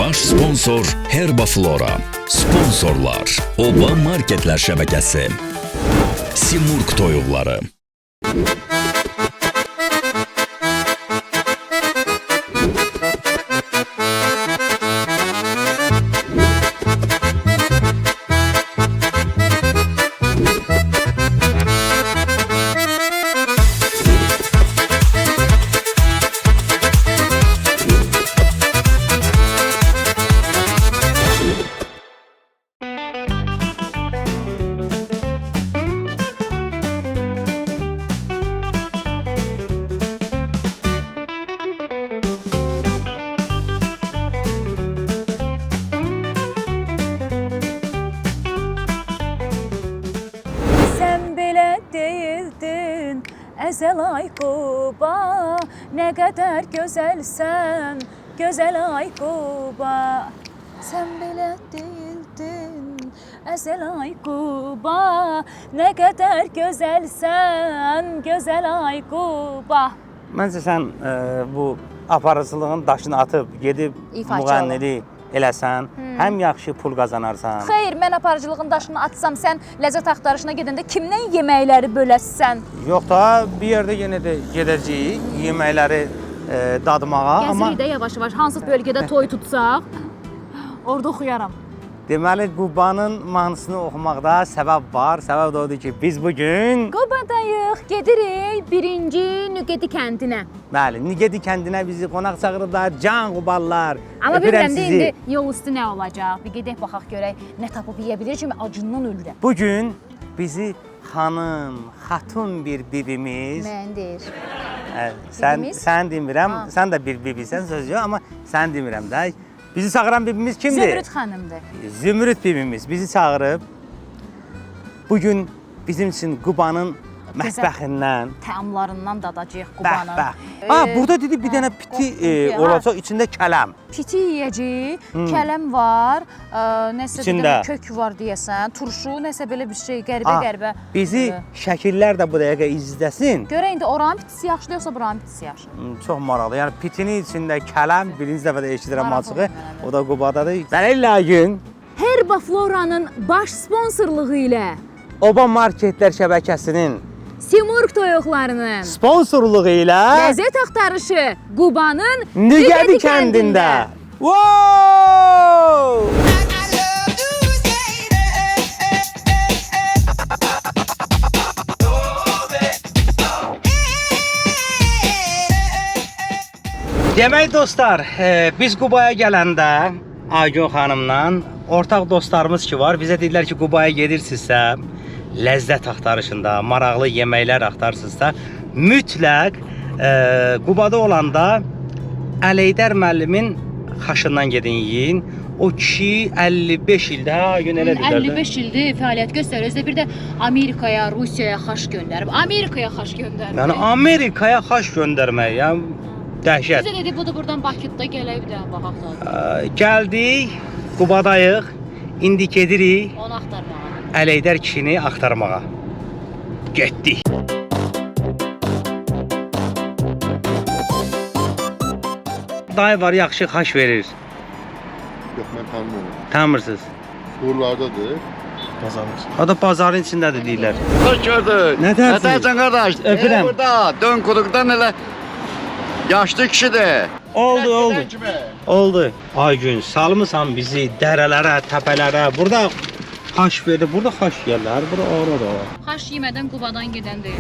Baş sponsor Herbaflora. Sponsorlar Oba Marketler Şəbəkəsi. Simurq toyuqları. Əzəl ay Quba, nə qədər gözəlsən, gözəl ay Quba. Sən belə deyildin, əzəl ay Quba, nə qədər gözəlsən, gözəl ay Quba. Məncə sən bu aparıcılığın daşını atıb gedib müğənnilik eləsən, həm yaxşı pul qazanarsan. Xeyr, mən aparıcılığın daşını atsam, sən ləzzət axtarışına gedəndə kimdən yeməkləri böləsən? Yox da, bir yerdə yenə də gedəcəyik, yeməkləri dadmağa. Gəzirik də yavaş-yavaş, hansı bölgədə toy tutsaq, orada oxuyaram. Deməli, Qubanın mahnısını oxumaqda səbəb var. Səbəb də odur ki, biz bugün Qubadayıq, gedirik birinci Nüqedi kəndinə. Bəli, Nüqedi kəndinə bizi qonaq çağırırlar, can Quballar. Amma bilirəm də indi yol üstü nə olacaq? Bir gedək baxaq görək, nə tapıb yeyə bilirik ki, acından ölürəm. Bugün bizi xanım, xatun bir bibimiz. Mən deyir. Sən demirəm, sən də bir bibisən, söz yox, amma sən demirəm də. Bizi çağıran bibimiz kimdir? Zümrüt xanımdır. Zümrüt bibimiz bizi çağırıb. Bugün bizim üçün Qubanın mətbəxindən, təamlarından dadacağıq Qubanın. Burada dedi bir dənə piti olacaq, içində kələm. Piti yeyəcəyik, kələm var, nəsə bir dənə kök var deyəsən, turşu, nəsə belə bir şey, qəribə-qəribə. Bizi şəkillər də bu dəqiqə izləsin. Görə indi oranın pitisi yaxşıdır, yoxsa buranın pitisi yaxşı? Çox maraqlı. Yəni pitinin içində kələm, birinci dəfə də eşidirəm açığı. O da Qubadadır. Beləliklə gün Herbaflora'nın baş sponsorluğu ilə Oba Marketlər Şəbəkəsinin Simurq toyuqlarının sponsorluğu ilə ləzzət axtarışı Qubanın Nüqedi kəndində. Wow! Demək dostlar, biz Qubaya gələndə Aygün xanımla ortaq dostlarımız ki var, bizə dedilər ki, Qubaya gedirsinizsə, ləzzət axtarışında, maraqlı yeməklər axtarırsınızsa, mütləq Qubada olanda Əleydər müəllimin xaşından gedin yiyin. O kişi 55 ildə, Aygün elə dedilər. 55 ildir fəaliyyət göstərir. Özdə bir də Amerikaya, Rusiyaya xaş göndərib. Amerikaya xaş göndərib. Yəni Amerikaya xaş göndərmək, yəni dəhşət. Bizə dedi, bu da buradan Bakıda gələk bir də baxaq da. Gəldik, Qubadayıq, indi gedirik Onu axtarmağa. Əleydər kişini axtarmağa. Getdik. Dayı var, yaxşı xaş verir. Yox, mən tanımıyorum. Tanımırsınız? Uğurlardadır. Bazarın içində. O da bazarın içindədir deyirlər. Hoş gördük. Ne dersin? Nətərsən qardaş? Öpürəm. Burada dön kuduqdan elə yaşlı kişidir. Oldu. Kimi? Oldu. Aygün, salmısan bizi dərələrə, təpələrə. Burada xaş verir, burada xaş yerlər, burada orada. Xaş yemədən Qubadan gedən deyil.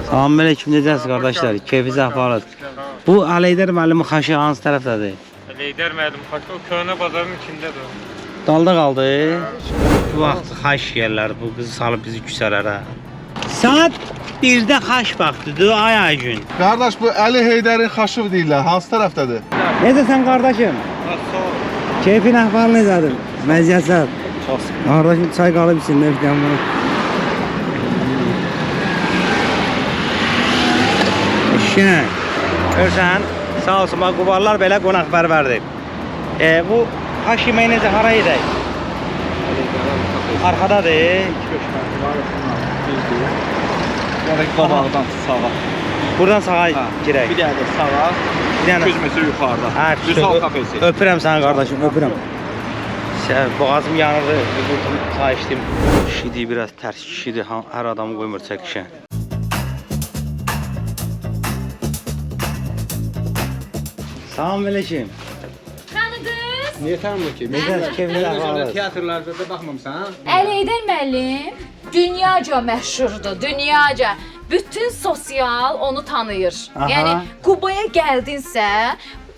Salam aleyküm, necəsiniz qardaşlar? Keyfiniz əhvalat. Bu Əleydər müəllimin xaşı hansı tərəfdədir? Əleydər müəllim xaşı o köhnə bazarın içindədir o. Dalda qaldı. Bu vaxt xaş yerlər, bu qızı salıb bizi küsələrə. Saat 1-də xaş vaxtıdır, ay Aygün. Qardaş, bu Əli Heydərin xaşı deyirlər. Hansı tərəfdədir? Necəsən qardaşım? Sağ ol. Keyfin əhval necədir? Məziyyətlər. Çox sağ ol. Qardaşım çay qalıb içində bir dənə bunu. İşinə. Görsən, sağ olsun, bax Qubarlar belə qonaqpərvərdir. Bu xaş yeməyi necə, hara edək? Arxadadır. Qabağdan sağa. Buradan sağa girək. Bir dənə də sağa, Bir dənə. 200 metr yuxarıda. Hə, Vüsal kafesi. Öpürəm səni qardaşım, öpürəm. Boğazım yanırdı, çay içdim. Kişidir, biraz tərs kişidir, hər adamı qoymur çəkişə. Salam aleyküm. Xanı qız, Niyə tanımır ki? Necə keyflər var? Teatrlarda da baxmamısan? Əliydər müəllim dünyaca məşhurdur, dünyaca. Bütün sosial onu tanıyır. Aha. Yəni Qubaya gəldinsə,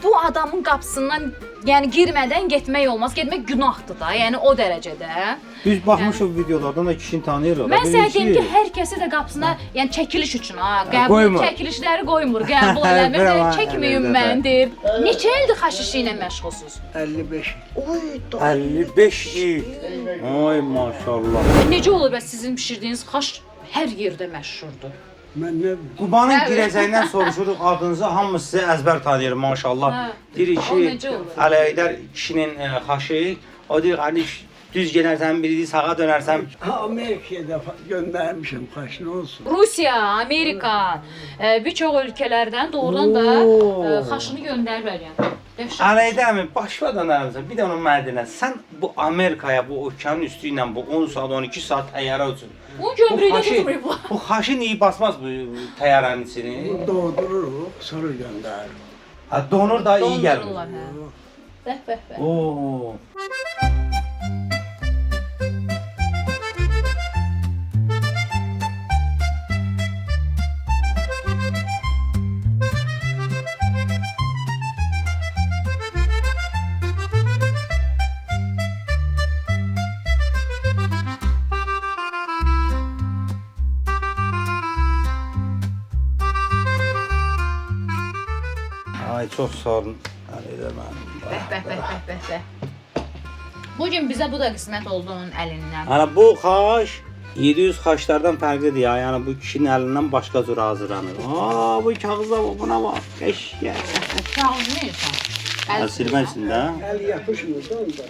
bu adamın qapısından yəni girmədən getmək olmaz. Getmək günahdır da. Yəni o dərəcədə. Biz baxmışıq videolardan da kişini tanıyırlar. Mən sənə deyim ki, hər kəsi də qapısına, yəni çəkiliş üçün ha, qəbul qoymur. çəkilişləri qoymur, qəbul eləmir, Bravo, çəkməyim evet, mən deyir. Neçə ildir xaşiş ilə məşğulsuz? 55. Oy, 55 il. Ay maşallah. necə olur bəs sizin bişirdiyiniz xaş hər yerdə məşhurdur? Mən nə Qubanın girəcəyindən soruşuruq adınızı, hamı sizə əzbər tanıyır maşallah. Hə. Deyir O ki, necə olur? Əliydər kişinin xaşı, o deyir, hani düz gedərsən, biri sağa dönərsən. Amerikaya da göndərmişəm, xaş nə olsun. Rusiya, Amerika, bir çox ölkələrdən doğrudan da xaşını göndərirlər yəni. Dəhşət. Əliydərmi, başqa dönərsən, bir də onun mərdinə, sən bu Amerikaya, bu okeanın üstü ilə bu 10 saat, 12 saat təyyarə üçün. Bu gömrüyünə tutmuyor bu. Bu xaşı niyə basmaz bu təyyarənin içini? Doğdururuq, sonra göndəririk. Ha, donur da iyi gəlir. Dondururlar, hə. Bəh, bəh, bəh. Oo. Ay çok sağ olun. Əliydər mənim. Bəh, bəh, bəh, bəh, bəh, bəh. Bugün bizə bu da qismət oldu onun əlindən. Yəni bu xaş 700 xaşlardan fərqlidir ya. Yəni bu kişinin əlindən başqa cür hazırlanır. Aa, bu kağıza bax, buna bax. Eşya. Kağız ne insan? Əl silmək üçün də. Əl yapışmır da onda.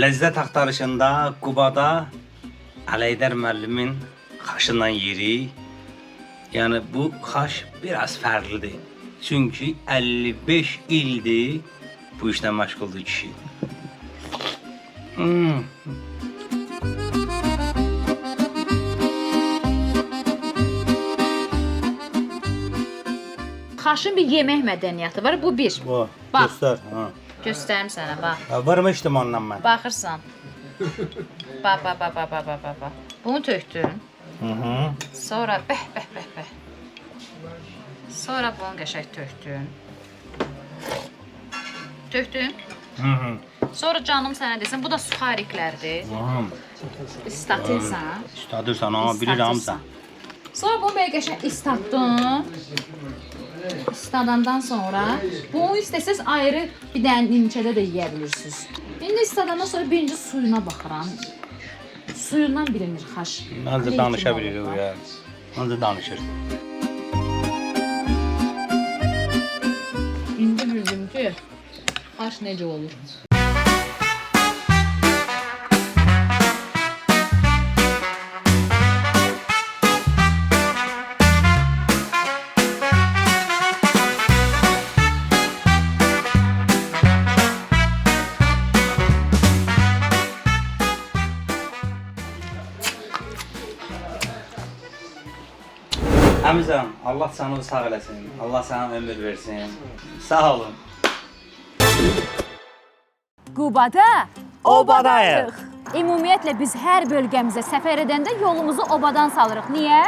Ləzzət axtarışında Qubada Əliydər müəllimin xaşından yeri. Yəni bu xaş biraz fərqlidir. Çünki 55 ildir bu işlə məşğuldur kişi. Xaşın bir yemək mədəniyyəti var. Bu bir. Bu, Bax. göstər. Ha. Göstərim sənə, bax. Vırmışdım ondan mən. Baxırsan. Bax, bax, bax, bax, bax, bax, bax. Bunu tökdün. Hı. Sonra bəh, bəh, bəh, bəh. Sonra bunu qəşəng tökdün. Tökdün. Hı. Sonra canım sənə desin, bu da suxariklərdir. Tamam. İstatırsan. İstadırsan, ha, bilirəm sən. Sonra bunu belə qəşəng istatdın. İstadandan sonra bunu istəsəz ayrı bir dənə nimçədə də yeyə bilirsiniz. İndi istadandan sonra birinci suyuna baxıram. Suyundan bilinir xaş. Ancaq danışa bilirik o ya. Ancaq danışır. İndi bildim ki, xaş necə olur. Əmizəm, Allah səni sağ eləsin. Allah sənə ömür versin. Sağ olun. Qubada Obadayıq. Ümumiyyətlə biz hər bölgəmizə səfər edəndə yolumuzu obadan salırıq. Niyə?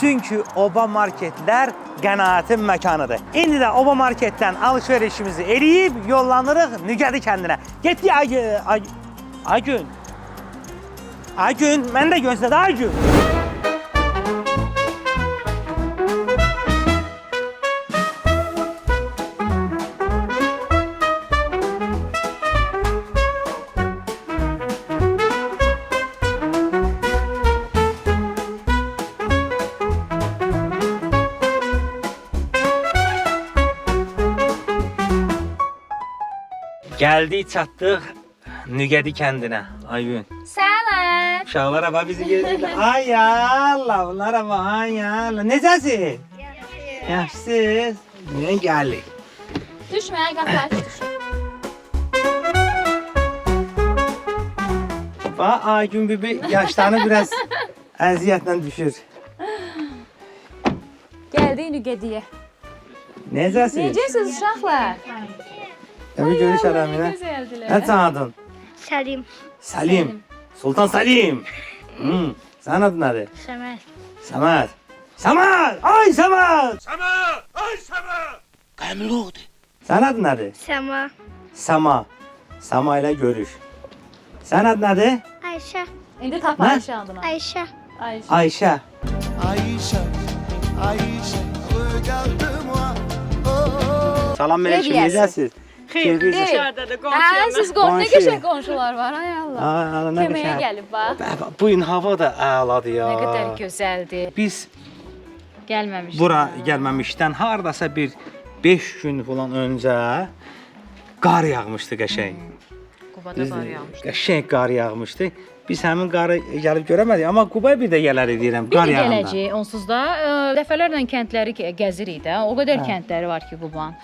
Çünki Oba marketlər qənaətin məkanıdır. İndi də Oba marketdən alış-verişimizi eləyib yollanırıq Nüqədi kəndinə. Getdik Aygün. Aygün, mən də gözlədi Aygün. Geldik çatdıq Nügədi kəndinə. Aygün. Salam. Uşaqlar bax bizi gözləyirlər. Ay ya Allah, bunlara bax. Ay ya Allah. Necəsiz? Yaxşısınız? Mən gəldik. Düşmə, qapı aç düş. Bax Aygün bibi yaşlarını biraz əziyyətlə düşür. Gəldik Nügədiyə. Necəsiz? Necəsiz uşaqlar? Təbii görüş adamıyla. Gözəldilər. Nə çağırdın? Səlim. Salim. Sultan Salim. Sənin adın nədir? Səməd. Səməd. Səməd! Ay Səməd! Səməd! Ay Səməd! Qəmluqdur. Sənin adın nədir? Səma. Səma. Səma ilə görüş. Sənin adın nədir? Ayşə. İndi tap Nə? Ayşə adına. Ayşə. Ayşə. Ayşə. Salam Melek'im, deyəsin? necəsiz? Xeyr. Hə, siz qonşu, nə Qonşu. qəşəng qonşular var, ay Allah. Nə Köməyə qəşəng. gəlib bax. Bu gün hava da əladır ya. Nə qədər gözəldir. Biz Gəlməmişdik. bura gəlməmişdən hardasa bir 5 gün falan öncə qar yağmışdı qəşəng. Qubada qar yağmışdı. Qəşəng qar yağmışdı. Biz həmin qarı gəlib görəmədik, amma Qubaya bir də gələr deyirəm, Bir qar də yağanda. gələcək, onsuz da dəfələrlə kəndləri gəzirik də. O qədər kəndləri var ki, Quban.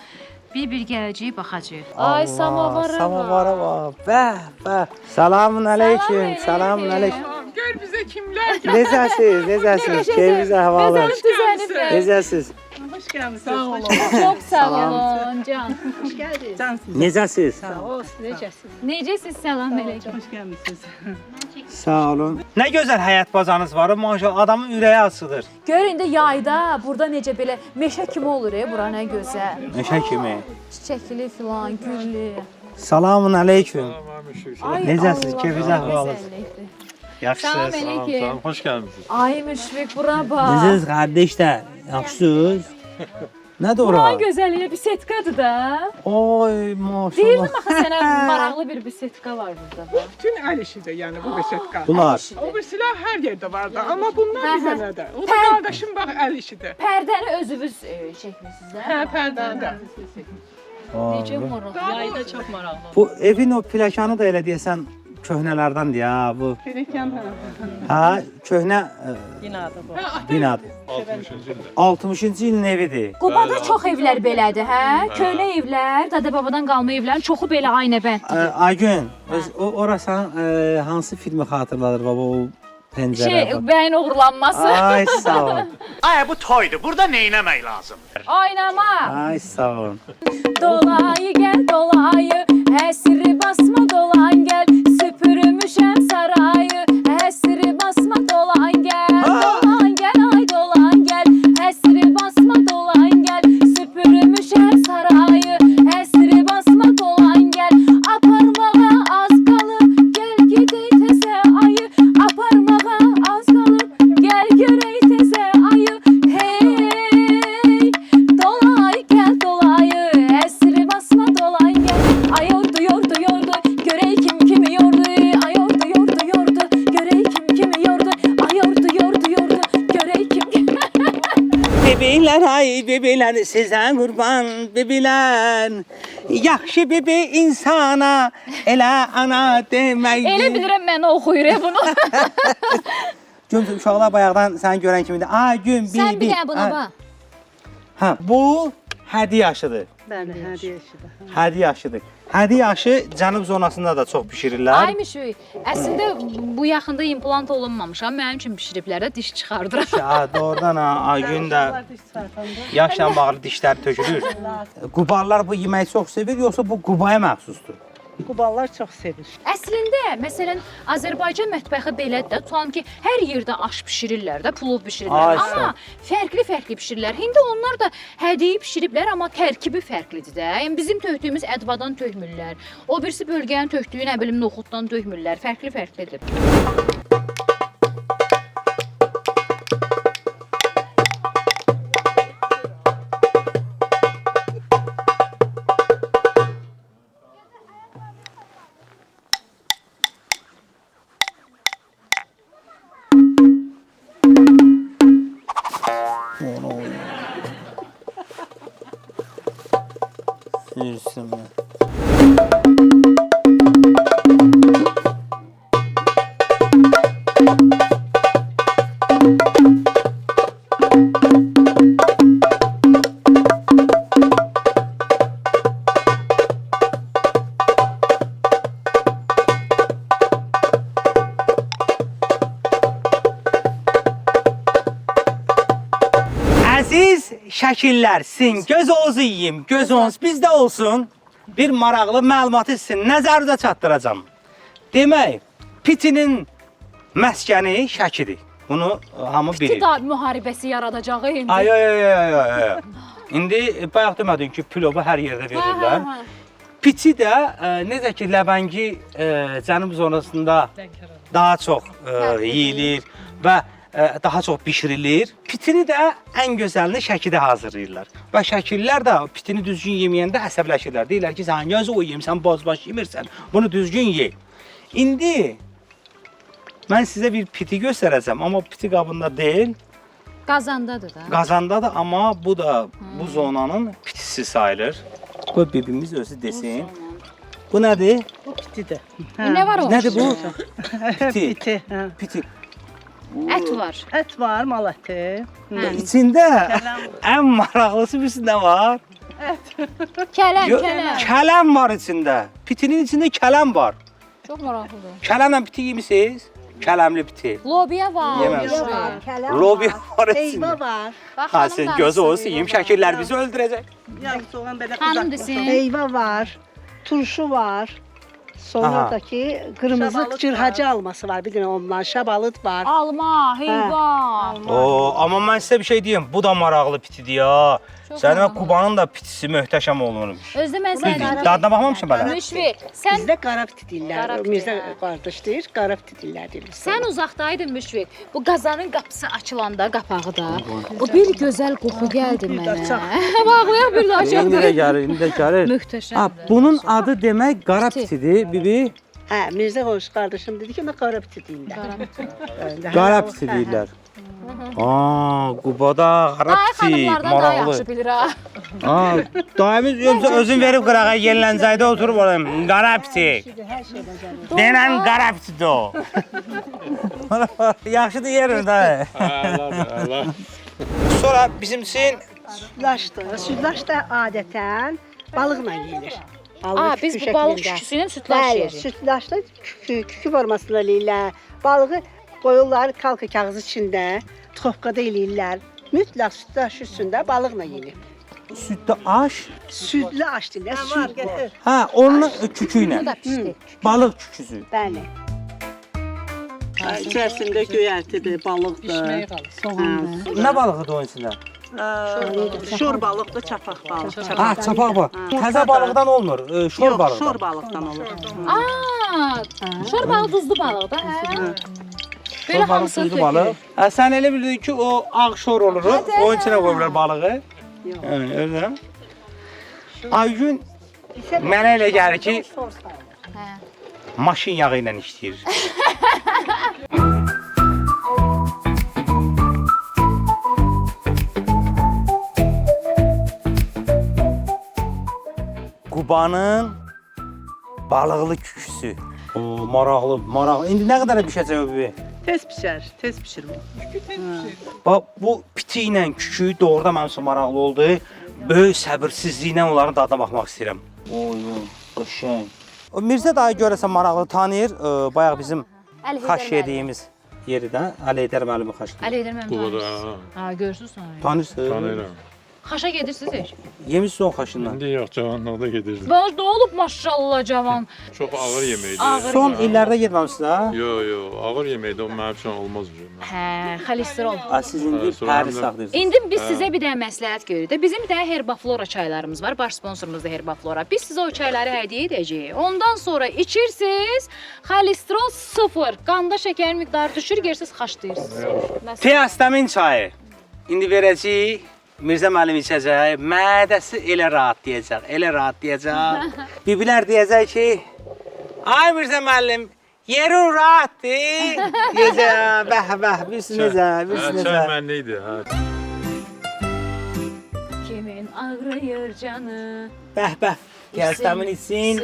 Bir gələcək, baxacağıq. Ay samavara var. Samavara var. Bəh. Selamun aleyküm. Selamun aleyküm. Gör bizə kimlər Necəsiz? Necəsiz? Keyfinizə havalı. Bəzənib düzəniblər. Necəsiz? Xoş gəlmisiniz. Sağ olun. Çox sağ olun, can. Necəsiz? Necəsiz? Salam əleykum. Xoş gəlmisiniz. Sağ olun. Nə gözəl həyat bazanız var. Maşallah adamın ürəyi açılır. Gör indi yayda burada necə belə meşə kimi olur, bura nə gözəl. Meşə kimi. Çiçəkli filan, güllü. Selamun aleyküm. Ay, Necəsiz? Allah, Keyfinizə Allah, havalı. gözəllikdir. Yaxşısınız. Salam əleykum. Hoş gelmişsiniz. Ay Müşfiq, bura bax. Necəsiz qardaşlar? Yaxşısınız? Nədir ora? Buranın gözəlliyi bir setkadır da. Oy maşallah. Deyirdim axı sənə maraqlı bir setka var burada. bax. Bütün əl işidir, yəni bu beşetka. Bunlar. O birisilər hər yerdə var da, amma bunlar Hə, bizə hə. nədə? O da qardaşım bax əl işidir. Pərdəni özünüz çəkmisiniz də. Hə, pərdəndə. Necə maraqlı. Yayda çox maraqlı. Bu evin o plakanı da elə deyəsən köhnələrdəndir ya bu. Perekan Ha, köhnə binadır bu. binadır. 60-cı ilin evidir. Qubada çox evlər belədir, hə? Köhnə evlər, dədə-babadan qalma evlərin çoxu belə aynı bənddir. Aygün, orasan hansı filmi xatırladır baba o pəncərə? Bəyin uğurlanması. Ay sağ ol. Ay bu toydu. Burada neyləmək lazım? Oynama. Ay sağ olun. Dolayı gəl dolayı, əsri basma dolan gəl, süpürmüşəm sarayı, əsri basma dolan gəl, dolan gəl ay dolan gəl, əsri basma dolan gəl, süpürmüşəm sarayı, əsri basma dolan gəl, aparmağa az qalıb, gəl gedək təzə ayı, aparmağa az qalıb, gəl görək təzə ayı, hey, dolay gəl dolayı, əsri basma dolan gəl, ay yordu yordu yordu, görək kim kimi yordu, ay yordu yordu yordu, görək kim kimi yordu, ay yordu yordu yordu, görək kim kimi. Bebeylər ay bebeylər sizə qurban bebeylər. Yaxşı bebe insana elə ana deməkdir. Elə bilirəm mən oxuyuram bunu. Gün uşaqlar bayaqdan səni görən kimi də ay gün bibi. Sən bir də buna bax. Ha, bu hədi yaşıdır. Bəli, hədiyyə işidir. Hədi yaşıdır. Hədi yaşı cənub zonasında da çox bişirirlər. Ay Müşfiq, əslində bu yaxında implant olunmamışam. Mənim üçün bişiriblər də diş çıxardıram. Ha, doğrudan ha, Aygün də yaşla bağlı dişlər tökülür. Qubarlar bu yeməyi çox sevir, yoxsa bu Qubaya məxsusdur? Quballar çox sevir. Əslində, məsələn, Azərbaycan mətbəxi belədir də, tutan ki, hər yerdə aş bişirirlər də, plov bişirirlər. Ay, Amma fərqli-fərqli bişirirlər. İndi onlar da hədiyi bişiriblər, amma tərkibi fərqlidir də. Yəni bizim tökdüyümüz ədvadan tökmürlər. O birisi bölgənin tökdüyü, nə bilim, noxuddan tökmürlər. Fərqli-fərqlidir. Sürüsün. şəkillər sizin gözünüzü yiyeyim, gözünüz bizdə olsun. Bir maraqlı məlumatı sizin nəzərinizə çatdıracağam. Demək, pitinin məskəni Şəkidir. Bunu hamı bilir. Piti da müharibəsi yaradacaq indi. Ay. İndi bayaq demədin ki, pilovu hər yerdə verirlər. Piti də necə ki, Ləvəngi cənub zonasında daha çox yeyilir və daha çox bişirilir. Pitini də ən gözəlini Şəkidə hazırlayırlar. Və Şəkillər də pitini düzgün yeməyəndə əsəbləşirlər. Deyirlər ki, sən yazı o yeyim, sən bozbaş yemirsən, bunu düzgün ye. İndi mən sizə bir piti göstərəcəm, amma piti qabında deyil. Qazandadır da. Qazandadır, amma bu da bu zonanın pitisi sayılır. Qoy bibimiz özü desin. Bu nədir? Bu pitidir. Nə var o? Nədir bu? Piti. Piti. Hə. Piti. Ət var. Et var, mal əti. İçində ən maraqlısı birisi nə var? Kələm, Yo- kələm. Kələm var içində. Pitinin içində kələm var. Çox maraqlıdır. Kələmlə piti yemisiniz? Kələmli piti. Lobiya var. Yeməmişəm. Lobiya var içində. var. Bax, Ha, xanım sen da gözü arasın. olsun, yiyeyim şəkillər bizi öldürəcək. Yağ soğan belə Xanım desin. Meyve var, turşu var. Sonradaki kırmızı cırhacı alması var. Bir de ondan şabalıt var. Alma, heyvan. Oo, amma mən sizə bir şey deyim, bu da maraqlı pitidir ya. Çox Sənin maraqlı. Qubanın da pitisi möhtəşəm olurmuş. Özdə mən sənə Dadına baxmamışam belə. Müşfiq, sən Bizdə qara piti deyirlər. Qara piti, Mirzə hə. qardaş deyir, qara piti deyirlər deyirlər. sən uzaqdaydın Müşfiq. Bu qazanın qapısı açılanda, qapağı da. O bir gözəl qoxu gəldi mənə. Bağlayaq bir daha İndi də gəlir, indi də gəlir. Ha, Möhtəşəmdir. bunun adı demək qara Piti. pitidir, bibi. Hə, Mirzə hoş qardaşım dedi ki, ona qara piti deyirlər. Qara piti deyirlər. Aa, Qubada qara Ay piti, xanımlardan daha maraqlı. yaxşı bilir ha. Aa, daimiz özün verib qırağa yerləncəydə oturub olayım. Qara piti. Denən qara pitidir o. Yaxşıdır yerim də. Allah. Sonra bizim üçün Südlaçdır. Südlaç da adətən balıqla yeyilir. Aa, biz bu balıq şüşüsü ilə sütlaç Bəli, yeyirik. sütlaçda kükü formasında eləyirlər. Balığı qoyurlar kalka kağızı içində, topkada eləyirlər. Mütləq sütlaç üstündə balıqla yeyilir. süddə aş. Südlü aş deyirlər, südlü. Hə, onun kükü ilə. Bu da pişdi. Balıq küküsü. Bəli. İçərisində göyərtidir, balıqdır, soğandır. Nə balığıdır onun içində? Şor balıqdır, çapaq balıq. Ha, çapaq balığı. Təzə balıqdan olmur, şor Yox, balıqdan. şor balıqdan olur. Aa, şor balığı duzlu balıq da, hə? Belə Şor balığı hamısı tuzlu balıq. Hə, sən elə bildin ki, o ağ şor olur. Onun içinə qoyurlar balığı. Hə, öyle. Aygün mənə elə gəlir ki, maşın yağı ilə işləyir. Qubanın balıqlı küküsü. O, maraqlı. İndi nə qədər bişəcək o bibi? Tez pişər, tez pişir bu. Bax, bu piti ilə kükü doğrudan mənim üçün maraqlı oldu. Böyük səbirsizliklə onların dadına baxmaq istəyirəm. Oy, qəşəng. O Mirzə dayı görəsən maraqlı tanıyır. Bayaq bizim Əli Heydər xaş müəllim. yediyimiz yeri də Əli Heydər müəllimi xaşdır. Əli Heydər müəllim tanıyırsınız. Ha, görürsünüz sonra. Tanıyırsınız? Tanıyıram. Xaşa gedirsiniz heç? Yemişsiniz o xaşından. İndi yox, cavanlıqda gedirdim. Bax, nə olub maşallah cavan. Çox ağır yeməkdir. Ağır Son illərdə getməmisiniz ha? Yox, ağır yeməkdir, o mənim üçün olmaz hocam. Hə, xolesterol. Ha, siz indi sonra pəri həm də- saxlayırsınız. İndi biz sizə bir dənə məsləhət görürük də. Bizim bir dənə Herbaflora çaylarımız var. Baş sponsorumuz da Herbaflora. Biz sizə o çayları hədiyyə edəcəyik. Ondan sonra içirsiniz, xolesterol 0, qanda şəkərin miqdarı düşür, gerirsiniz xaşlayırsınız. Tiastamin çayı. İndi verəcəyik. Mirzə müəllim içəcək. Mədəsi elə rahatlayacaq, elə rahatlayacaq. Bibilər deyəcək ki, ay Mirzə müəllim, yerin rahatdır. Deyəcək, bəh, bilsin necə, bilsin necə. Çay mənli idi, hə. Kimin ağrıyır canı? Bəh, tiastamin içsin.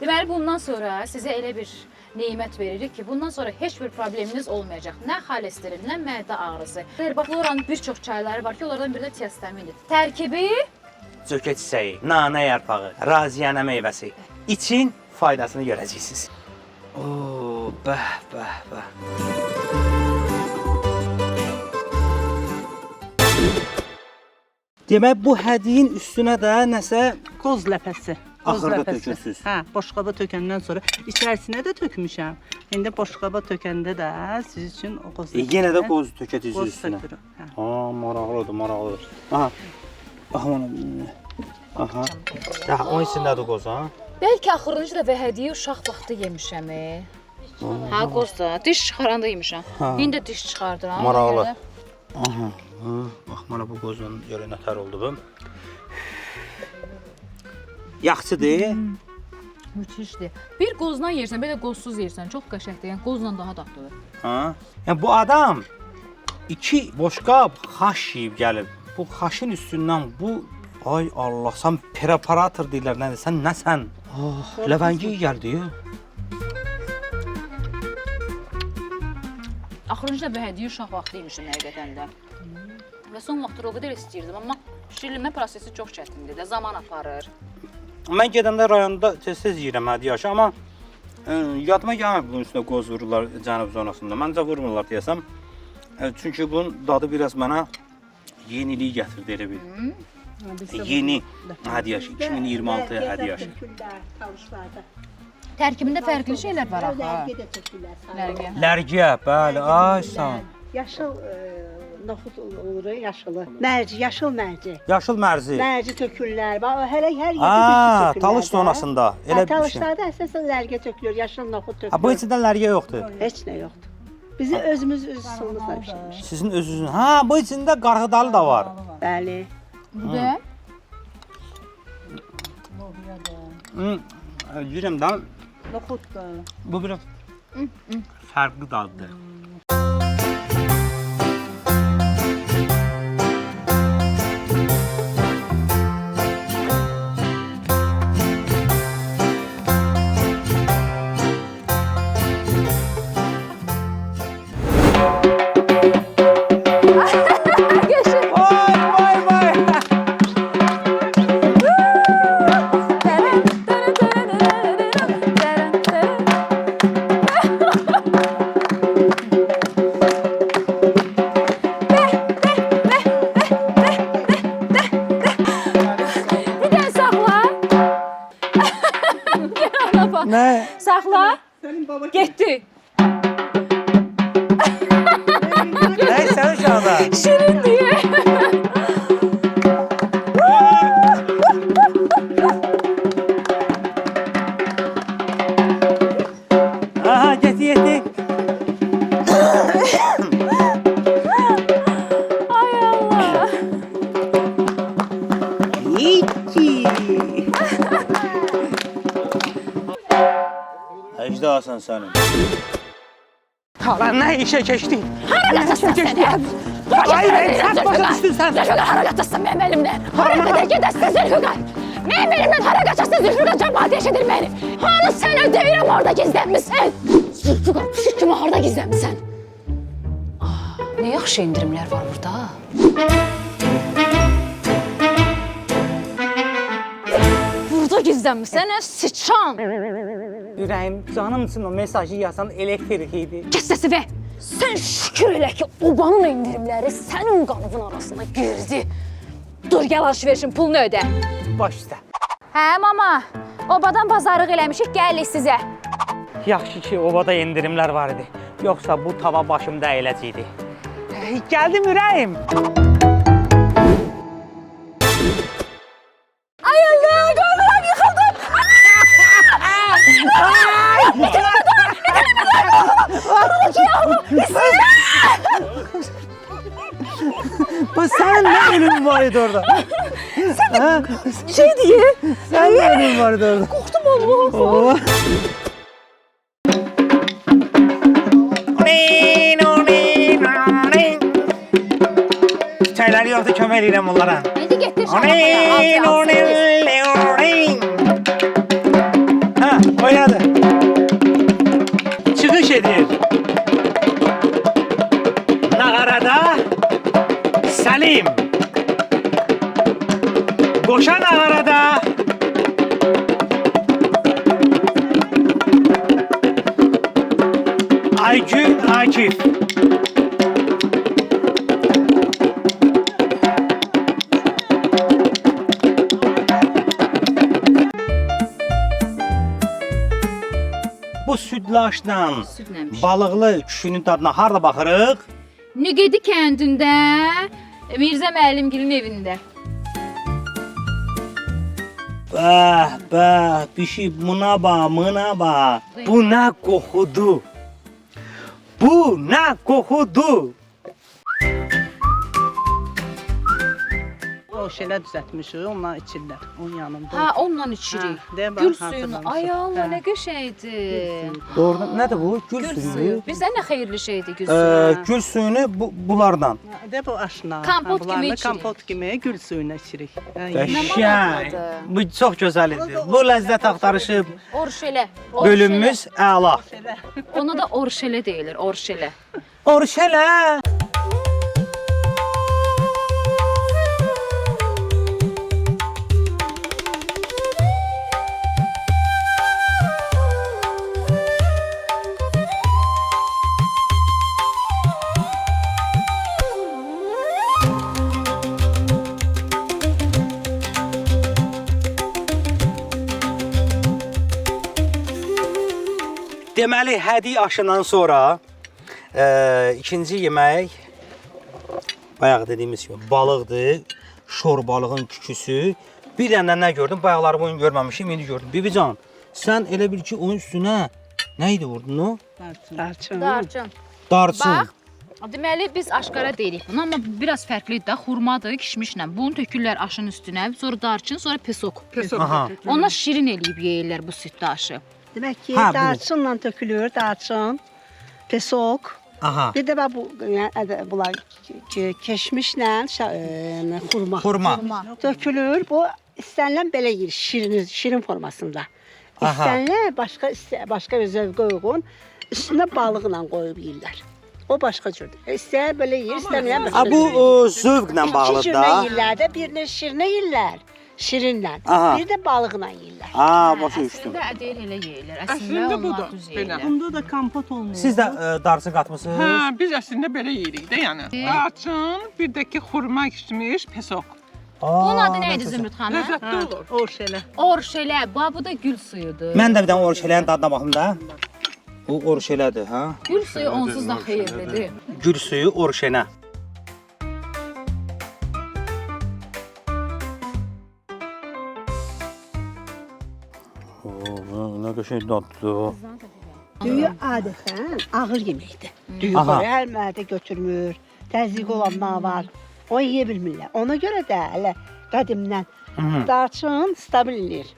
Deməli, bundan sonra sizə elə bir nemət veririk ki, bundan sonra heç bir probleminiz olmayacaq. Nə xolesterin, nə mədə ağrısı. Herbafloranın bir çox çayları var ki, onlardan biri də tiastamindir. Tərkibi Cökə çiçəyi, nanə yarpağı, raziyana meyvəsi. İçin faydasını görəcəksiniz. Oo, bəh. Demək bu hədiyin üstünə də nəsə Qoz ləpəsi. Qoz Axırda ləpəsi. tökürsünüz. Hə, boşqaba tökəndən sonra içərisinə də tökmüşəm. İndi boşqaba tökəndə də siz üçün o qoz yenə də qoz tökəcəksiniz qoz üstünə. tökürəm. Hə. Ha, maraqlıdır, maraqlıdır. Aha. Aha. Daha onun içindədir qoz, ha? Bəlkə axırıncı dəfə hədiyyə uşaq vaxtı yemişəm. Hə, qoz da. Diş çıxaranda yemişəm. İndi də diş çıxardıram. Maraqlı. Aha. Bax, mana bu qozun görə nətər oldu bu. Yaxşıdır. Müthişdir. Bir qozdan yersən, belə qozsuz yersən, çox qəşəngdir. Yəni qozla daha dadlıdır. Ha? Yəni bu adam 2 boşqab xaş yeyib gəlib. Bu xaşın üstündən bu ay Allah, sən preparator deyirlər nədir? Sən nəsən? Oh, ləvəngi gəldi. Axırıncı dəfə hədiyyə uşaq vaxtı yemişəm həqiqətən də. Və son vaxtlar o qədər istəyirdim, amma bişirilmə prosesi çox çətindir də, zaman aparır. Mən gedəndə rayonda tez-tez yeyirəm hədiyyə aşı, amma yadıma gəlmir bunun üstünə qoz vururlar cənub zonasında. Məncə vurmurlar deyəsəm. Çünki bunun dadı biraz mənə yenilik gətirdi elə bil. Yeni hədiyyə aşı, 2026 hədiyyə aşı. Tərkibində fərqli şeylər var axı. Lərgə də tökürlər. Lərgə. Lərgiyə, bəli, ay sağ. Yaşıl noxud olur, yaşılı. Mərci, yaşıl mərci. Yaşıl mərzi. Mərci tökürlər. Bax, hər yerdə Ha, tökürlər. talış zonasında elə bir şey. Talışlarda əsasən lərgə tökülür, yaşıl noxud tökülür. Ha, bu içində lərgə yoxdur. Heç nə yoxdur. Bizi özümüz öz üsulumuzla pişirmişik. Sizin özünüzün. Ha, bu içində qarğıdalı da var. Bəli. Bu da Yürəm də. Noxud da. Bu biraz fərqli daddır. Vay vay. Bir də saxla. Gəl ona bax. Nə? Saxla. Sənin baba Getdi. Nə sən uşaqda? Şirin diye. Aha, getdi. Ay Allah. Əcdasan sənin. Lan ne işe geçtin? Haracatsın seni. Ay sen başa düştün sen. Zülfüqar haracatsın benim elimden. Hara kadar gidersin Zülfüqar. Benim elimden hara kaçarsın Zülfüqar cemaat eşidir beni. Hani sen ödeyirəm orada gizlənmisən. Zülfüqar pişik kimi orada gizlənmisən. Ne yaxşı indirimler var burada. Burada gizlənmisən, sıçan. Ürəyim, canım üçün o mesajı yazan elektrik idi. Kes sesi be. Sen şükür elə ki obanın indirimləri sənin qanadın arasına girdi. Dur gel alışverişin pulunu öde. Baş üstə. Hə mama, obadan bazarlıq eləmişik, gəlirik sizə. Yaxşı ki, obada endirimlər var idi. Yoxsa bu tava başımda əyiləcəkdi. Gəldim ürəyim. Ay Allah, qolum yıxıldım. Bu sənin nə ölüm var idi orada? Şey diye. Sənin nə ölüm var idi orada? Qorxdum Allah. Çayları yoxdur, kömək edirəm onlara. İndi getdir şarapaya. Ha, oynadı. Çıxış edir. Nağarada Səlim. Qoşa nağarada Aygün Akif. südlaşdan Südləmiş. balıqlı küşünün dadına harda baxırıq? Nüqedi kəndində Mirzə müəllimgilin evində. Bəh, bişi buna bax, mına bax. Bu nə qoxudur? Bu nə qoxudur? O şeylər düzəltmişik, onlar içirlər. Onun yanında. Ha, onunla içirik. Ha, deyə bax, Gül suyunu. hazırlamışıq. Ay Allah, Hə. nə qəşəngdir. Doğrudan nədir bu? Gül Gül suyu. suyu. Bizdə nə xeyirli şeydir gül suyu. Gül suyunu bunlardan. De bu aşina. Kompot Ha, bunlarla kimi içirik. Kompot kimi gül suyuna içirik. Qəşəng. Bu çox gözəldir. Bu ləzzət axtarışı Orşelə. bölümümüz əla. Ona da orşelə deyilir, orşelə. Orşələ. Deməli, hədi aşından sonra ikinci yemək bayaq dediyimiz kimi balıqdır. Şor balığın küküsü. Bir dənə nə gördüm? Bayaqları bunu görməmişim, indi gördüm. Bibican, sən elə bil ki onun üstünə nə idi vurdun o? Darçın. Darçın. Darçın. Bax. Deməli biz aşkara deyirik bunu, amma biraz fərqlidir də. Xurmadır, kişmişlə. Bunu tökürlər aşın üstünə, sonra darçın, sonra pesok. Aha. Onlar şirin eləyib yeyirlər bu süd daşı. Demək ki, Ha, bu. darçınla tökülür, darçın, pesok. Aha. Bir də bax bu yəni, bunlar keşmişlə xurma. Xurma. Tökülür. Bu istənilən belə yeyir, şirin formasında. Aha. İstənilən başqa bir zövqə uyğun üstünə balıqla qoyub yeyirlər. O başqa cürdür. İstəyən belə yeyir, istəməyən Ha, başqa. bu zövqlə İki bağlıdır cürlə da. yeyirlər də, birini şirinə yeyirlər, şirinlə. Aha. Bir də balıqla yeyirlər. Ha, başa düşdüm. Əslində deyil elə yeyirlər. Əslində onlar düz yeyirlər. Bunda da kompot olmuyor. Siz də darçın qatmısınız? Hə, biz əslində belə yeyirik də, yəni. Darçın, bir də ki xurma kişmiş, pesok. Bunun adı nə idi Zümrüd xanım? Ləzzətli olur. O şeylə. Orşelə. Bu da gül suyudur. Mən də bir dənə orşələrin dadına baxım da. Bu orşələdir, hə? Gül suyu onsuz da xeyirlidir. Gül suyu orşənə. Nə qəşəng daddır o. Düyü adətən ağır yeməkdir. Düyü Aha. qoyur, hər mədə götürmür. Təzyiq olanlar var. O yeyə bilmirlər. Ona görə də elə qədimdən darçın stabil eləyir.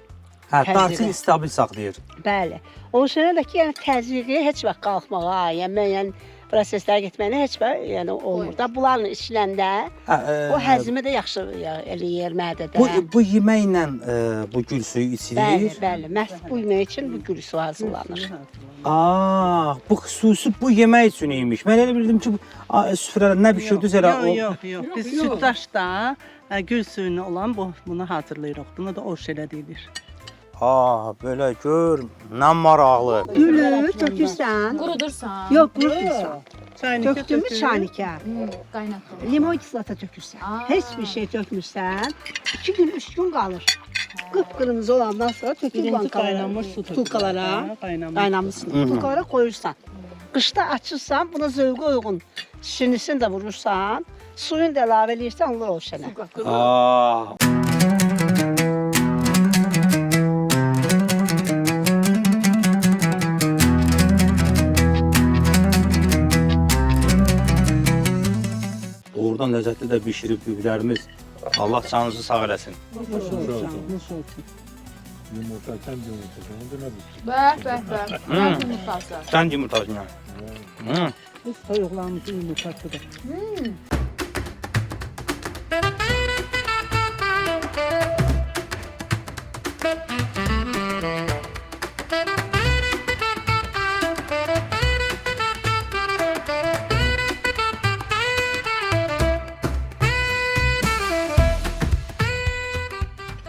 Hə, Təzyiqi. darçın stabil saxlayır. Bəli. O şeyə də ki, yəni təzyiqi heç vaxt qalxmağa, yəni müəyyən proseslərə getməyinə heç vaxt yəni olmur da. Bunlarla içiləndə Hə, o həzmi də yaxşı eləyir mədədə. bu yeməklə bu gül suyu Bəli, içilir. bəli. Məhz bu yemək üçün bu gül suyu hazırlanır. Bu xüsusi bu yemək üçün imiş. Mən elə bildim ki, süfrədə nə bişirdiniz elə o. Yox. Biz süddaşda gül suyunu olan bunu hazırlayırıq. Buna da o şeylə deyilir. Belə gör, nə maraqlı. Gülü tökürsən. Qurudursan. Yox, qurutmursan. Çaynikə Tökdüyümüz çaynikə. Qaynatılır. Limon kislata tökürsən. Heç bir şey tökmürsən. 2 gün, 3 gün qalır. Qıpqırmızı olandan sonra tökür qaynanmış su butulkalara, qaynanmış. qaynanmış su butulkalara qoyursan. Qışda açırsan, buna zövqə uyğun şirinisini də vurursan, suyunu da əlavə eləyirsən, olur o şənə. Doğrudan ləzzətli də bişirib biblərimiz. Allah canınızı sağ eləsin. Bəh. Nə yumurtası. Sən yumurtacına. Bu soyuqlarımızın yumurtasıdır.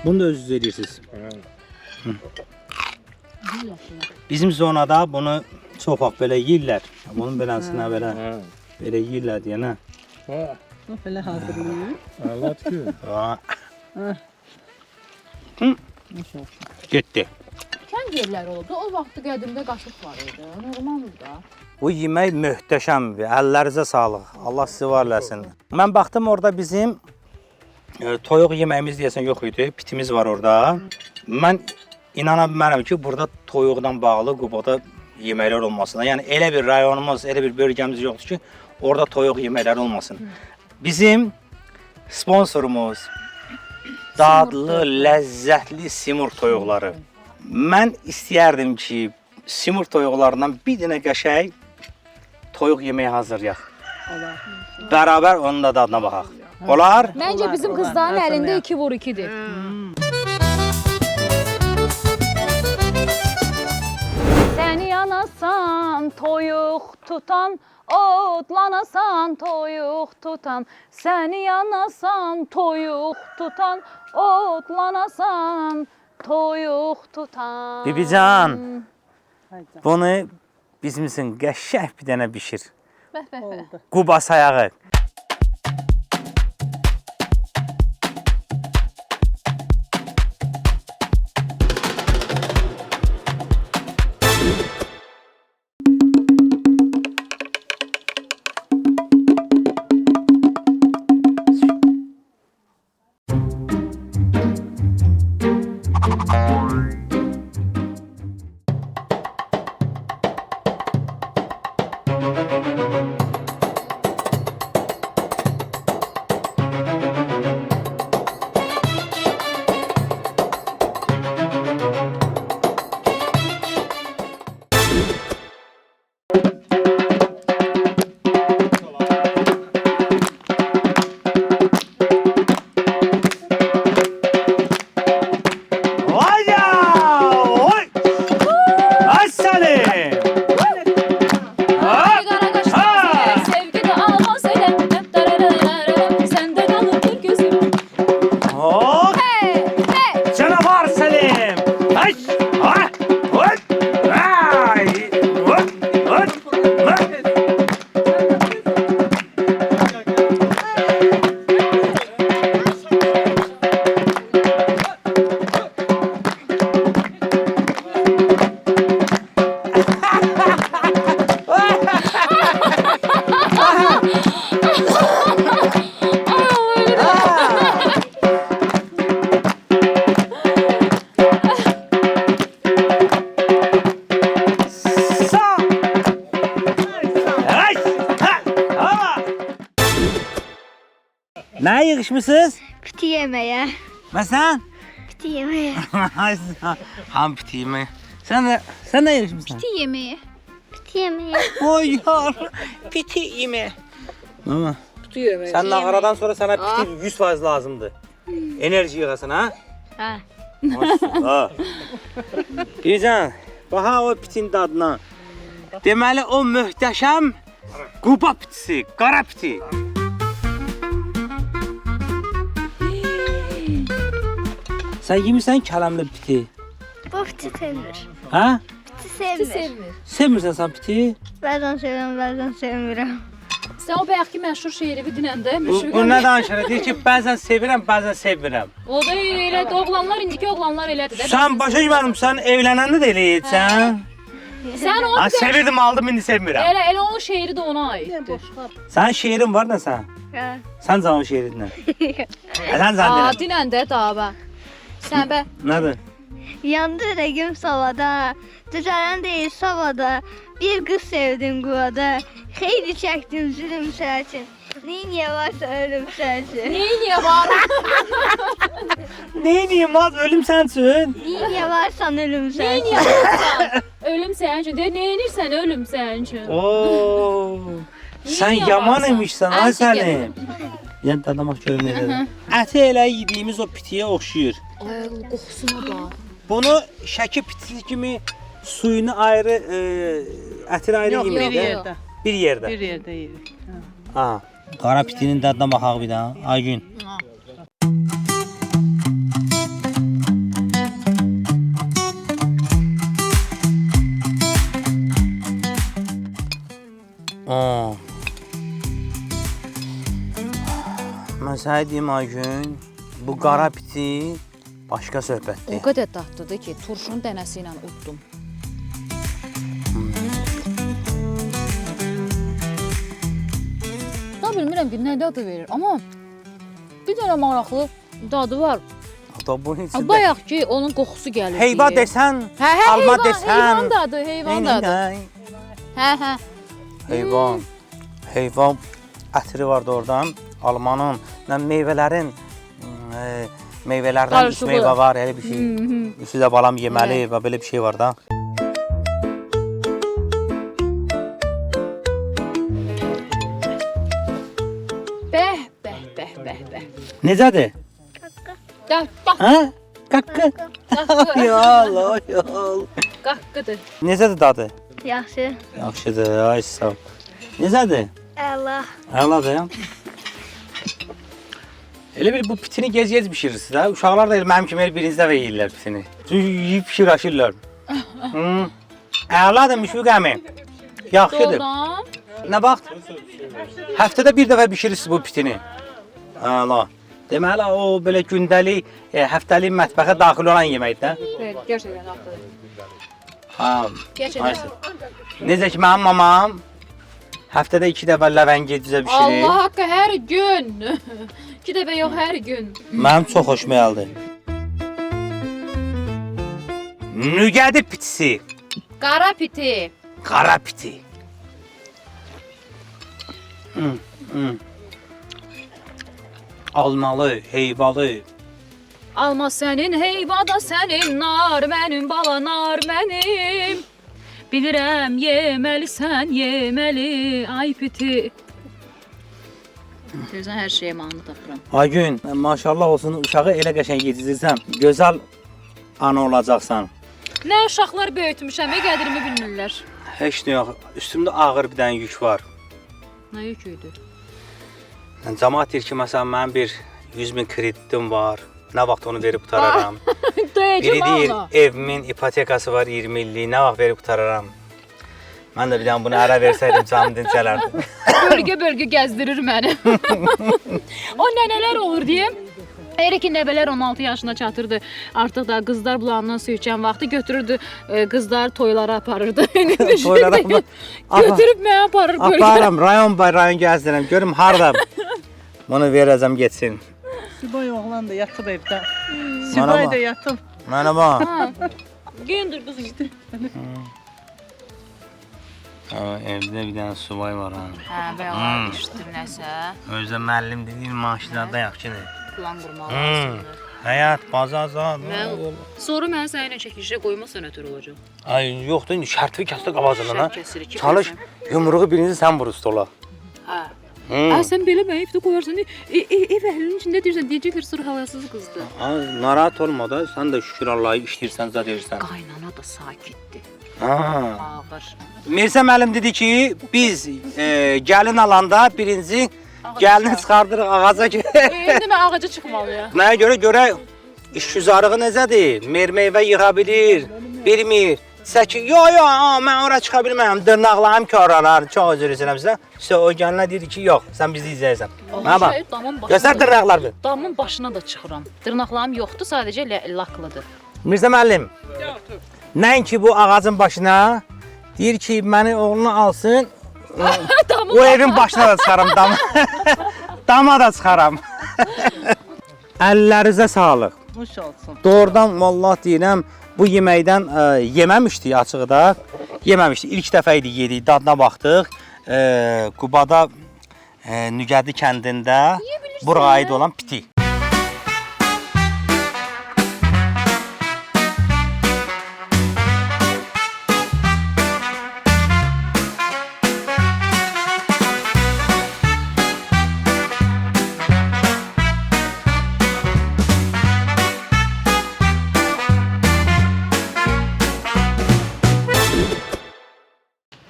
Bunu da özünüz edirsiniz. Bizim zonada bunu çox vaxt belə yeyirlər. Bunun beləsinə belə yeyirlər deyənə. Belə hazırlayır. Getdi. Nədənsən yerlər oldu? O vaxt qədimdə qaşıq var idi. Normaldır da. Bu yemək möhtəşəmdir. Əllərinizə sağlıq. Allah sizi var eləsin. Mən baxdım orada bizim toyuq yeməyimiz deyəsən yox idi. Pitimiz var orada. Mən inana bilmərəm ki, burada toyuqla bağlı Qubada yeməklər olmasına. Yəni elə bir rayonumuz, elə bir bölgəmiz yoxdur ki, orada toyuq yeməkləri olmasın. Bizim sponsorumuz dadlı, ləzzətli Simur toyuqları. Mən istəyərdim ki, Simur toyuqlarından bir dənə qəşəng toyuq yeməyi hazırlayaq. Bərabər onun da dadına baxaq. Olar? Məncə bizim qızların əlində 2x2-dir. Səni yanasan, toyuq tutan, otlanasan, toyuq tutan. Səni yanasan, toyuq tutan, otlanasan, toyuq tutan. Bibican, bunu bizim üçün qəşəng bir dənə bişir. Quba sayağı. Nəyə yığışmısınız? Piti yeməyə. Məsələn? Piti yeməyə. Ham piti yeməyə. Sən nə yığışmısın? Piti yeməyə. Piti yeməyə. Oy yar, piti yeməyə. Mama, Piti yeməyə. sən nağaradan sonra sənə piti 100% lazımdır. Enerji yığasın, ha? Hə. Maşallah. Bircan, baxa o pitin dadına. Deməli o möhtəşəm Quba pitisi, qara piti. Sən yemirsən kələmli piti? Bu piti sevmir. Hə? Piti sevmir. Sevmirsən sən piti? Bəzən sevirəm, bəzən sevmirəm. Sən o bayaqki məşhur şeiri dinəndə, Bu nə danışır? Deyir ki, bəzən sevirəm, bəzən sevmirəm. O da elə oğlanlar, indiki oğlanlar elədir də. Sən başa düşmədim, sən evlənəndə də elə etsən. Sən onu Sevirdim, aldım, indi sevmirəm. elə o şeiri də ona aiddir. Sənin şeirin var da sən? Hə. Sən canın şeirinlə. Sən zannedin. Dinəndə daha. Sən bə. Nədir? Yandı rəgim savada, düzələn deyil savada. Bir qız sevdim quvada, xeyli çəkdim zülüm sərçin. Niyə varsa ölüm sərçin. Niyə var? Neyiniyim az ölüm sən üçün? Niyə varsan ölüm sərçin. Niyə varsan? Ölüm sənin üçün. Deyir, neyinirsən ölüm sənin üçün. Oo. Sən Niyə yaman varsan? imişsən ay sənin. Yəni dadamaq görüm necədir. Əti elə yediyimiz o pitiyə oxşuyur. Ay, qoxusuna bax. Bunu şəki pitisi kimi suyunu ayrı, ətini ayrı Yox, yemək bir də. yerdə. Bir yerdə. Bir yerdə yeyirik. Ha. Qara pitinin dadına baxaq bir daha. Aygün. Mən sənə deyim Aygün, bu qara piti başqa O söhbətdir. qədər dadlıdır ki, turşunun dənəsi ilə uddum. Da bilmirəm ki, nə dadı verir, amma bir dənə maraqlı dadı var. Da bunun içində Bayaq ki, onun qoxusu gəlir. heyva deyə. desən, Hə, alma heyvan, desən. heyvan dadı, heyvan dadı. Hə. Heyvan. Heyvan ətri vardı oradan. Almanın, meyvələrin meyvələrdən üç Qarışığı. meyvə var, elə bir şey. Üçü də balam yeməli və belə bir şey var da. Bəh. Necədir? Bax, Hə? Qaqqı. Yol. qaqqıdır. Necədir dadı? Yaxşı. Yaxşıdır, ay sağ ol. Necədir? Allah. Əladır. Elə bir bu pitini gez-gez bişirirsiniz ha. Uşaqlar da elə mənim kimi elə birinci dəfə yeyirlər pitini. Çünki yeyib pişirəşirlər. Əladır Müşfiq əmi. Yaxşıdır. Doldan. Nə vaxt? Həftədə bir dəfə bişirirsiniz bu pitini. Əla. Deməli o belə gündəlik, həftəlik mətbəxə daxil olan yeməkdir. Gerçəkdən haqqıdır. Ha. Gerçəkdən. Necə ki mənim mamam həftədə 2 dəfə ləvəngi düzə bişirir. Allah haqqı hər gün. 2 dəfə yox, hər gün. Mənim çox xoşuma gəldi. Nügədi pitisi. Qara piti. Qara piti. Almalı, heyvalı. Alma sənin, heyva da sənin, nar mənim, bala nar mənim. Bilirəm yeməlisən, yeməli, ay piti. Gözən hər şeyə mahnı tapıram. Aygün, maşallah olsun uşağı elə qəşəng yetişdirsən, gözəl ana olacaqsan. Nə uşaqlar böyütmüşəm, qədrimi bilmirlər. Heç nə yox, üstümdə ağır bir dənə yük var. Nə yük idi? Cəmaət deyir ki, məsələn, mənim bir 100.000 kreditim var. Nə vaxt onu verib qutararam. Biri deyir, evimin ipotekası var 20 illik, nə vaxt verib qutararam. Mən də bir dənə bunu ərə versəydim, canım dincələrdim. Bölgə gəzdirir məni. O nənələr olur deyim. Elə ki, nəvələr 16 yaşına çatırdı. Artıq da qızlar bulağından su içən vaxtı götürürdü, qızlar toylara aparırdı. Toylara mı? Götürüb mənə aparır bölgə. Aparıram, rayon bay rayon gəzdirəm, görüm harada. Bunu verəcəm getsin. Sibay oğlan da yatıb evdə. Sibay da yatıb. Mənə bax. Geyindir qızım. Evdə bir dənə subay var ha. Hə, bəyalar işdir nəsə. Özdə müəllim deyir, maaşlarda yaxşıdır. Plan qurmaq lazımdır. Həyat, bazar. Sonra mən səninlə çəkilişə qoymasan ötür olacaq. Ay, yoxdur, indi şərtifi kəsdə qabazından. Şərt kəsirik ki, Çalış, yumruğu birinci sən vur stola. Hə. Sən belə mənə evdə qoyarsan, ev əhlinin içində deyirsən, deyəcəklər sırf havasız qızdır. Narahat olma da, sən də şükür Allah'a işləyirsən, zad edirsən. Qaynana da sakitdir. Ağır. Mirsə müəllim dedi ki, biz gəlin alanda birinci gəlini çıxardırıq ağaca ki. İndi mən ağaca çıxmalıyam. Nəyə görə işgüzarlığı necədir? Meyvə yığa bilir, bilmir. Səki, yox, mən ora çıxa bilməyəm, dırnaqlarım köralar, çox özür istəyirəm sizə. İşte o gəlinə deyir ki, yox, sən bizi izləyirsən. Mənə bax, göstər dırnaqlarını. Damın başına da çıxıram. Dırnaqlarım yoxdur, sadəcə laklıdır. Mirsə müəllim, nəinki bu ağacın başına, deyir ki, məni oğlunu alsın, o evin başına da çıxaram, dama da çıxaram. Əllərinizə sağlıq. Hoş olsun. Doğrudan vallahi deyirəm, bu yeməkdən yeməmişdik açıqda. Yeməmişdik. İlk dəfə idi yedik, dadına baxdıq. Qubada Nügədi kəndində buraya aid olan piti.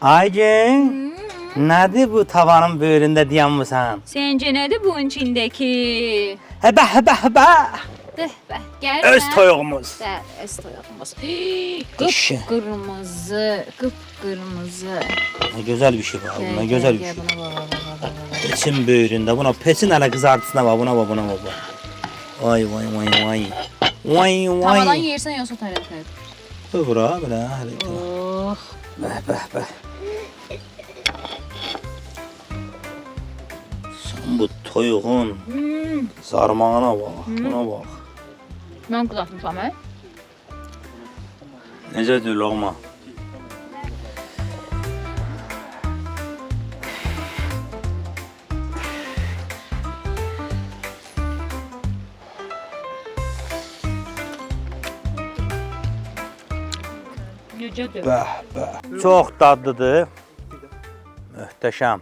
Aygün, nədir bu tavanın böyründə dayanmısan? Səncə nədir bunun içindəki? Həbə. Gəl. Öz toyuğumuz. Öz toyuğumuz. Qıpqırmızı. Nə gözəl bir şey var, nə gözəl bir şey. Peçin böyründə, buna peçin hələ qızartısına bax, buna bax. Vay. Vay Tamadan vay. yersən yoxsa tərəfə? Bura belə. Oh. Bəh. Sən bu toyuğun sarmağına bax, buna bax. Mən qızartmışam, hə? Necədir loğma? Necədir? Bəh. Çox dadlıdır. Möhtəşəm.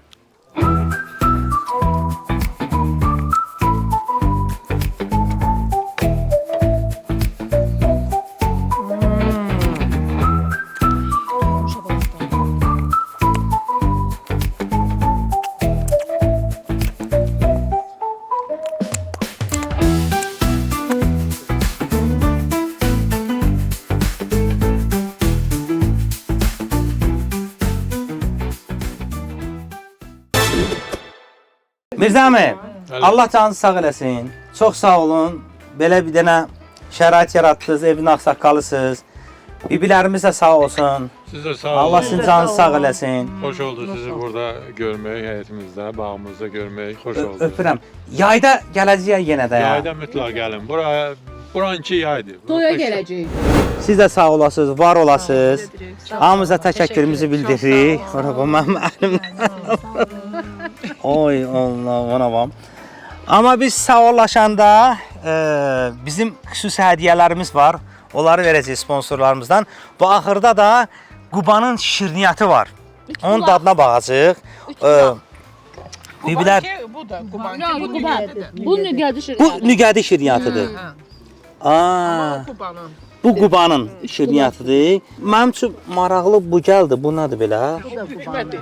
Mirzəmi, Allah canınızı sağ eləsin. Çox sağ olun. Belə bir dənə şərait yaratdınız, evin ağsaqqalısınız. Bibilərimiz də sağ olsun. Siz də sağ olun. Allah sizin canınızı sağ eləsin. Xoş oldu sizi burada görmək, həyətimizdə, bağımızda görmək. Xoş oldu. Öpürəm. Yayda gələcəyik yenə də. Yayda mütləq gəlin. Buranki yaydır. Toya gələcəyik. Siz də sağ olasınız, var olasınız. Hamımıza təşəkkürümüzü bildiririk. Mənim əlimdən. Oy Allah, ona bax. Amma biz sağollaşanda bizim xüsusi hədiyyələrimiz var. Onları verəcəyik sponsorlarımızdan. Bu axırda da Qubanın şirniyyatı var. Onun dadına baxacağıq. Bibilər, Bu da Qubanki. Bu nügədi şirniyyatı. bu nügədi şirniyyatıdır. Aa, Qubanın. bu Qubanın şirniyyatıdır. Mənim üçün maraqlı bu gəldi. Bu nədir belə? Bükmədir.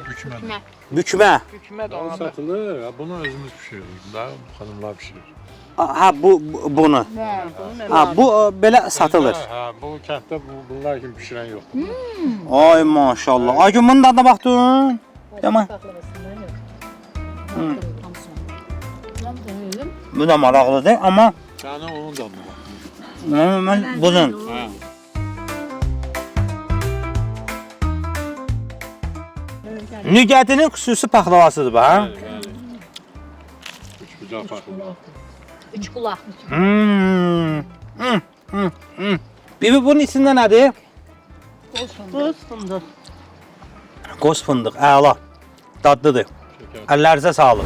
Bükmə. Bükmə də Bu ona. satılır. Bunu özümüz pişiririk. Da xanımlar pişirir. Ha bunu. Ha bu belə satılır. Ha, bu kənddə bunlar kimi pişirən yox. Ay maşallah. Ay gün bunun dadına baxdın. Yaman. Bu da maraqlıdır amma Yəni onun da mı? mən bunun. Ha. Nügədinin xüsusi paxlavasıdır bax. Bəli. Üç bucaq farklı. Üç qulaq. Bibi bunun içində nədir? Qoz fındıq. Qoz fındıq, əla. Dadlıdır. Əllərinizə sağlıq.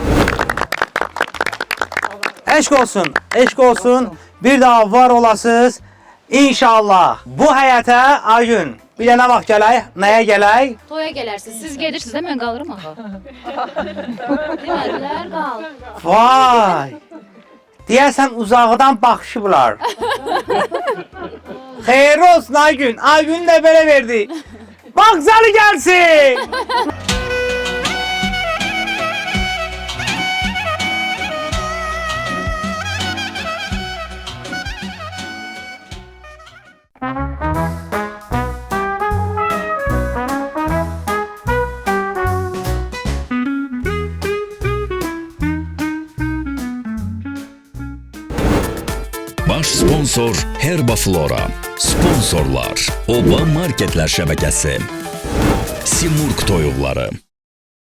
Eşq olsun, eşq olsun. Bir daha var olasınız. İnşallah bu həyətə Aygün bir dənə vaxt gələk, nəyə gələk? Toya gələrsiniz. Siz gedirsiniz də mən qalırım ağa. Demədilər qal. Vay! Deyəsən uzaqdan baxışıblar. Xeyir olsun Aygün. Aygün də belə verdi. Bağzalı gəlsin. Baş sponsor Herbaflora. Sponsorlar Oba Marketlər şəbəkəsi. Simurq toyuqları.